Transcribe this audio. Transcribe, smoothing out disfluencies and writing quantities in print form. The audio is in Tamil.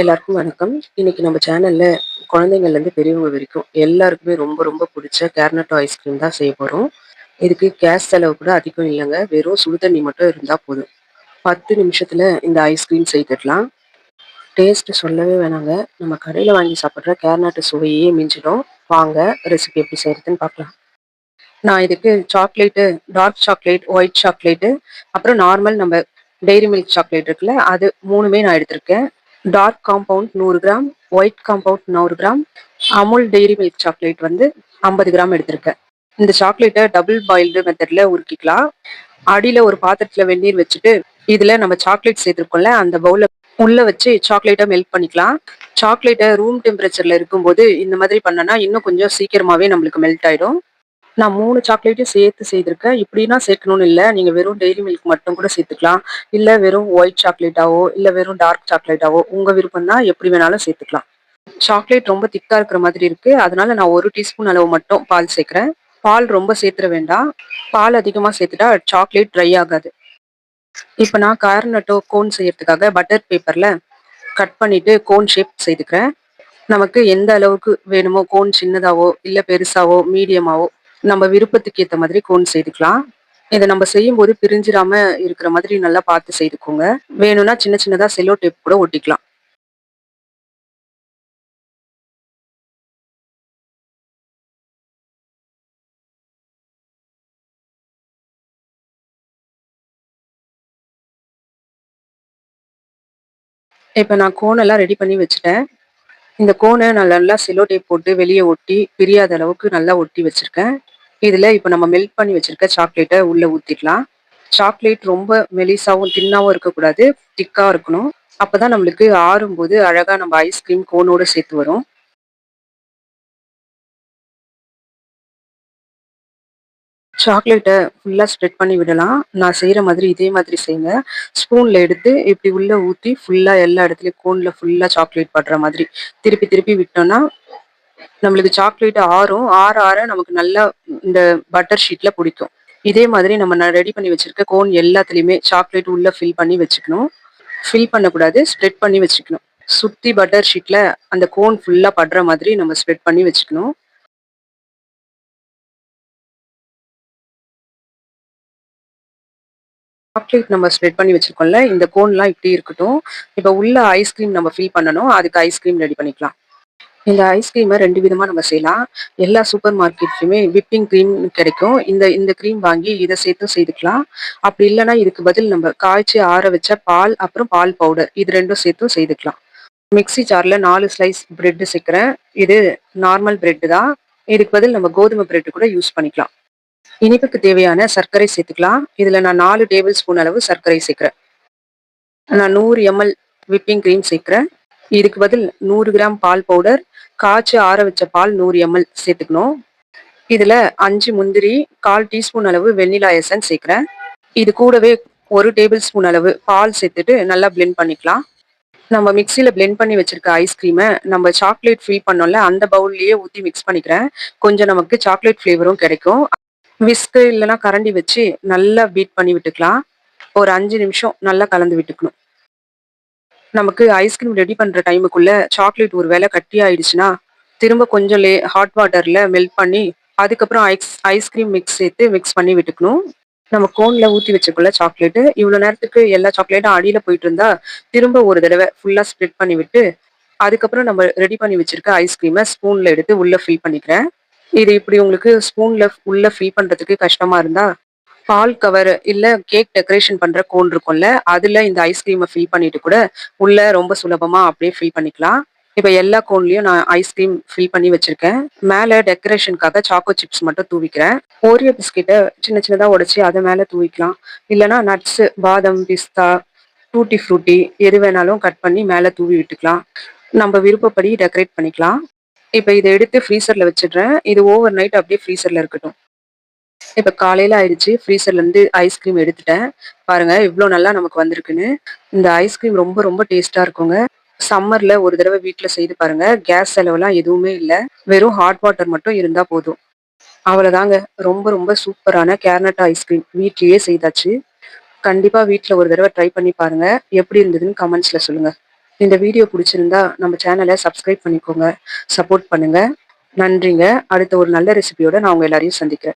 எல்லாருக்கும் வணக்கம். இன்னைக்கு நம்ம சேனல்ல குழந்தைங்கள்லேருந்து பெரியவங்க வரைக்கும் எல்லாருக்குமே ரொம்ப ரொம்ப பிடிச்ச கேர்னட்டோ ஐஸ்கிரீம் தான் செய்ய போறோம். இதுக்கு கேஸ் செலவு கூட அதிகம் இல்லைங்க. வெறும் சுடு தண்ணி மட்டும் இருந்தா போதும். 10 நிமிஷத்துல இந்த ஐஸ்கிரீம் செய்துடலாம். டேஸ்ட் சொல்லவே வேணாங்க. நம்ம கடையில வாங்கி சாப்பிடுற கேர்னட்டு சுவையே மிஞ்சிடும். வாங்க ரெசிபி எப்படி செய்யறதுன்னு பார்க்கலாம். நான் இதுக்கு chocolate, dark chocolate, white chocolate, அப்புறம் நார்மல் நம்ம டெய்ரி மில்க் சாக்லேட் இருக்குல்ல, அது 3மே நான் எடுத்திருக்கேன். Dark compound 100 gram, white compound 100 gram, Amul dairy milk chocolate வந்து 50 கிராம் எடுத்திருக்கேன். இந்த சாக்லேட்டை டபுள் பாயில்டு மெத்தட்ல உருக்கிக்கலாம். அடியில ஒரு பாத்திரத்துல வெந்நீர் வச்சுட்டு, இதுல நம்ம சாக்லேட் சேர்த்திருக்கோம்ல, அந்த பவுல உள்ள வச்சு சாக்லேட்டை மெல்ட் பண்ணிக்கலாம். சாக்லேட்டை ரூம் டெம்பரேச்சர்ல இருக்கும்போது இந்த மாதிரி பண்ணனா இன்னும் கொஞ்சம் சீக்கிரமாவே நம்மளுக்கு மெல்ட் ஆயிடும். நான் 3 சாக்லேட்டையும் சேர்த்து செய்திருக்கேன். இப்படின்னா சேர்க்கணும்னு இல்ல. நீங்க வெறும் டெய்ரி மில்க் மட்டும் கூட சேர்த்துக்கலாம். இல்ல வெறும் ஒயிட் சாக்லேட்டாவோ, இல்ல வெறும் டார்க் சாக்லேட்டாவோ உங்க விருப்பம் தான். எப்படி வேணாலும் சேர்த்துக்கலாம். சாக்லேட் ரொம்ப திக்கா இருக்கிற மாதிரி இருக்கு. அதனால நான் 1 டீஸ்பூன் அளவு மட்டும் பால் சேர்க்கிறேன். பால் ரொம்ப சேர்த்துற வேண்டாம். பால் அதிகமா சேர்த்துட்டா சாக்லேட் ட்ரை ஆகாது. இப்ப நான் கார்னட்டோ கோன் செய்யறதுக்காக பட்டர் பேப்பர்ல கட் பண்ணிட்டு கோன் ஷேப் செய்துக்கிறேன். நமக்கு எந்த அளவுக்கு வேணுமோ கோன் சின்னதாவோ, இல்ல பெருசாவோ, மீடியமாவோ நம்ம விருப்பத்துக்கு ஏத்த மாதிரி கோன் செய்துக்கலாம். இத நம்ம செய்யும்போது பிரிஞ்சிராம இருக்கிற மாதிரி நல்லா பார்த்து செய்துக்கோங்க. வேணும்னா சின்ன சின்னதா செல்லோ டேப் கூட ஒட்டிக்கலாம். இப்ப நான் கோன் எல்லாம் ரெடி பண்ணி வச்சுட்டேன். இந்த கோன நான் நல்லா செல்லோ டேப் போட்டு வெளிய ஒட்டி பிரியாத அளவுக்கு நல்லா ஒட்டி வச்சிருக்கேன். இதுல இப்ப நம்ம மெல்ட் பண்ணி வச்சிருக்க சாக்லேட்ட உள்ள ஊத்திக்கலாம். சாக்லேட் ரொம்ப மெலிசாவும், தின்னாவும் இருக்கக்கூடாது. திக்கா இருக்கணும். அப்பதான் நம்மளுக்கு ஆறும்போது அழகா நம்ம ஐஸ்கிரீம் கோனோட சேர்த்து வரும். சாக்லேட்ட ஃபுல்லா ஸ்ப்ரெட் பண்ணி விடலாம். நான் செய்ற மாதிரி இதே மாதிரி செய்யுங்க. ஸ்பூன்ல எடுத்து இப்டி உள்ள ஊத்தி ஃபுல்லா எல்லா இடத்துலயும் கோன்ல ஃபுல்லா சாக்லேட் படுற மாதிரி திருப்பி திருப்பி விட்டோம்னா, நம்மளுக்கு சாக்லேட் ஆறும். ஆற ஆற நமக்கு நல்லா இந்த பட்டர் ஷீட்ல புடிக்கும். இதே மாதிரி நம்ம ரெடி பண்ணி வச்சிருக்க கோன் எல்லாத்துலயுமே சாக்லேட் உள்ள ஃபில் பண்ணி வச்சுக்கணும். ஃபில் பண்ணக்கூடாது. ஸ்ப்ரெட் பண்ணி வச்சுக்கணும். சுத்தி பட்டர் ஷீட்ல அந்த கோன் ஃபுல்லா படுற மாதிரி நம்ம ஸ்ப்ரெட் பண்ணி வச்சுக்கணும். சாக்லேட் நம்ம ஸ்ப்ரெட் பண்ணி வச்சிருக்கோம்ல, இந்த கோன்லாம் இப்படி இருக்கட்டும். இப்ப உள்ள ஐஸ்கிரீம் நம்ம ஃபில் பண்ணணும். அதுக்கு ஐஸ்கிரீம் ரெடி பண்ணிக்கலாம். இந்த ஐஸ்கிரீம 2 விதமா நம்ம செய்யலாம். எல்லா சூப்பர் மார்க்கெட்லயுமே விப்பிங் கிரீம் கிடைக்கும். இந்த இந்த கிரீம் வாங்கி இத சேர்த்தும் செய்துக்கலாம். அப்படி இல்லன்னா இதுக்கு பதில் நம்ம காய்ச்சி ஆற வச்ச பால், அப்புறம் பால் பவுடர் இது 2ம் சேர்த்தும் செய்துக்கலாம். மிக்ஸி ஜார்ல 4 ஸ்லைஸ் பிரெட் சேர்க்கிறேன். இது நார்மல் பிரெட் தான். இதுக்கு பதில் நம்ம கோதுமை பிரெட் கூட யூஸ் பண்ணிக்கலாம். இனிப்புக்கு தேவையான சர்க்கரை சேர்த்துக்கலாம். இதுல நான் 4 டேபிள் ஸ்பூன் அளவு சர்க்கரை சேர்க்கிறேன். நான் 100 எம்எல் விப்பிங் கிரீம் சேர்க்கிறேன். இதுக்கு பதில் 100 கிராம் பால் பவுடர், காய்ச்சி ஆற வச்ச பால் 100 எம்எல் சேர்த்துக்கணும். இதுல 5 முந்திரி, 1/4 டீஸ்பூன் அளவு வெண்ணிலா எசன்ஸ் சேர்க்கிறேன். இது கூடவே 1 டேபிள் ஸ்பூன் அளவு பால் சேர்த்துட்டு நல்லா பிளெண்ட் பண்ணிக்கலாம். நம்ம மிக்ஸில பிளெண்ட் பண்ணி வச்சிருக்க ஐஸ்கிரீம நம்ம சாக்லேட் ஃபில் பண்ணோம்ல, அந்த பவுல்லயே ஊத்தி மிக்ஸ் பண்ணிக்கிறேன். கொஞ்சம் நமக்கு சாக்லேட் ஃப்ளேவரும் கிடைக்கும். விஸ்க் இல்லன்னா கரண்டி வச்சு நல்லா பீட் பண்ணி விட்டுக்கலாம். ஒரு 5 நிமிஷம் நல்லா கலந்து விட்டுக்கணும். நமக்கு ஐஸ்கிரீம் ரெடி பண்ற டைமுக்குள்ள சாக்லேட் ஒரு வேளை கட்டி ஆயிடுச்சுன்னா, திரும்ப கொஞ்சம் ஹாட் வாட்டர்ல மெல்ட் பண்ணி, அதுக்கப்புறம் ஐஸ்கிரீம் மிக்ஸ் சேர்த்து மிக்ஸ் பண்ணி விட்டுக்கணும். நம்ம கோன்ல ஊத்தி வச்சுக்குள்ள சாக்லேட்டு, இவ்வளோ நேரத்துக்கு எல்லா சாக்லேட்டும் அடியில போயிட்டு இருந்தா, திரும்ப ஒரு தடவ ஃபுல்லா ஸ்ப்ரெட் பண்ணி விட்டு, அதுக்கப்புறம் நம்ம ரெடி பண்ணி வச்சிருக்க ஐஸ்கிரீம ஸ்பூன்ல எடுத்து உள்ள ஃபில் பண்ணிக்கிறேன். இது இப்படி உங்களுக்கு ஸ்பூன்ல உள்ள ஃபில் பண்றதுக்கு கஷ்டமா இருந்தா, பால் கவர் இல்ல கேக் டெக்கரேஷன் பண்ற கோன் இருக்கும்ல, அதுல இந்த ஐஸ்கிரீம ஃபில் பண்ணிட்டு கூட உள்ள ரொம்ப சுலபமா அப்படியே ஃபில் பண்ணிக்கலாம். இப்ப எல்லா கோன்லயும் நான் ஐஸ்கிரீம் ஃபில் பண்ணி வச்சிருக்கேன். மேல டெக்கரேஷனுக்காக சாக்கோ சிப்ஸ் மட்டும் தூவிக்கிறேன். ஓரியோ பிஸ்கெட்ட சின்ன சின்னதா உடைச்சு அத மேல தூவிக்கலாம். இல்லன்னா நட்ஸ், பாதாம், பிஸ்தா, டூட்டி ஃப்ரூட்டி எது வேணாலும் கட் பண்ணி மேல தூவி விட்டுக்கலாம். நம்ம விருப்பப்படி டெக்கரேட் பண்ணிக்கலாம். இப்ப இத எடுத்து ஃப்ரீசர்ல வச்சுடுறேன். இது ஓவர் நைட் அப்படியே ஃப்ரீசர்ல இருக்கட்டும். இப்ப காலையில ஆயிடுச்சு. ஃப்ரீசர்ல இருந்து ஐஸ்கிரீம் எடுத்துட்டேன். பாருங்க எவ்ளோ நல்லா நமக்கு வந்திருக்குன்னு. இந்த ஐஸ்கிரீம் ரொம்ப ரொம்ப டேஸ்ட்டா இருக்குங்க. சம்மர்ல ஒரு தடவ வீட்ல செய்து பாருங்க. கேஸ் செலவுலாம் எதுவுமே இல்ல. வெறும் ஹாட் வாட்டர் மட்டும் இருந்தா போதும். அவ்வளதாங்க. ரொம்ப ரொம்ப சூப்பரான கேர்னட் ஐஸ்கிரீம் வீட்லயே செய்தாச்சு. கண்டிப்பா வீட்ல ஒரு தடவ ட்ரை பண்ணி பாருங்க. எப்படி இருந்ததுன்னு கமெண்ட்ஸ்ல சொல்லுங்க. இந்த வீடியோ புடிச்சிருந்தா நம்ம சேனல சப்ஸ்கிரைப் பண்ணிக்கோங்க. சப்போர்ட் பண்ணுங்க. நன்றிங்க. அடுத்த ஒரு நல்ல ரெசிபியோட நான் உங்க எல்லாரையும் சந்திக்கிறேன்.